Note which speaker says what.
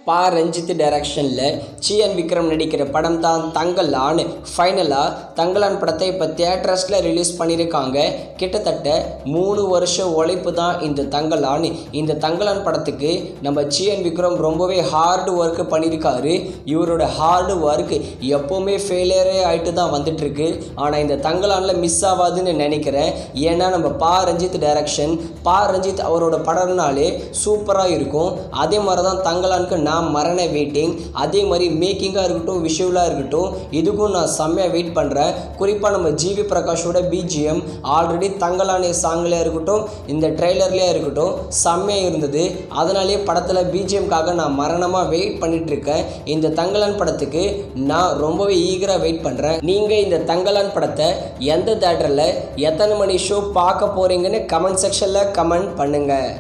Speaker 1: பா ரஞ்சித் டைரக்ஷனில் சிஎன் விக்ரம் நடிக்கிற படம் தான் தங்கலான். ஃபைனலாக தங்கலான் படத்தை இப்போ தியேட்டர்ஸில் ரிலீஸ் பண்ணியிருக்காங்க. கிட்டத்தட்ட 3 வருஷ உழைப்பு தான் இந்த தங்கலான். இந்த தங்கலான் படத்துக்கு நம்ம சிஎன் விக்ரம் ரொம்பவே ஹார்டு ஒர்க்கு பண்ணியிருக்காரு. இவரோட ஹார்டு ஒர்க் எப்போவுமே ஃபெயிலியரே ஆகிட்டு தான் வந்துட்டுருக்கு. ஆனால் இந்த தங்கலானில் மிஸ் ஆகாதுன்னு நினைக்கிறேன். ஏன்னா நம்ம பா ரஞ்சித் டைரக்ஷன், பா ரஞ்சித் அவரோட படம்னாலே சூப்பராக இருக்கும். அதே மாதிரி தான் தங்கலானுக்கு நான் மரண வெயிட்டிங். அதே மாதிரி மேக்கிங்காக இருக்கட்டும், விஷுவலாக இருக்கட்டும், இதுக்கும் நான் செம்மையாக வெயிட் பண்ணுறேன். குறிப்பாக நம்ம ஜிவி பிரகாஷோட பிஜிஎம் ஆல்ரெடி தங்கலானே சாங்லேயே இருக்கட்டும், இந்த ட்ரெய்லர்லேயே இருக்கட்டும் செம்மையாக இருந்தது. அதனாலேயே படத்தில் பிஜிஎம்காக நான் மரணமாக வெயிட் பண்ணிகிட்ருக்கேன். இந்த தங்கலான் படத்துக்கு நான் ரொம்பவே ஈகராக வெயிட் பண்ணுறேன். நீங்கள் இந்த தங்கலான் படத்தை எந்த தேட்டரில் எத்தனை மணி ஷோ பார்க்க போகிறீங்கன்னு கமெண்ட் செக்ஷனில் கமெண்ட் பண்ணுங்கள்.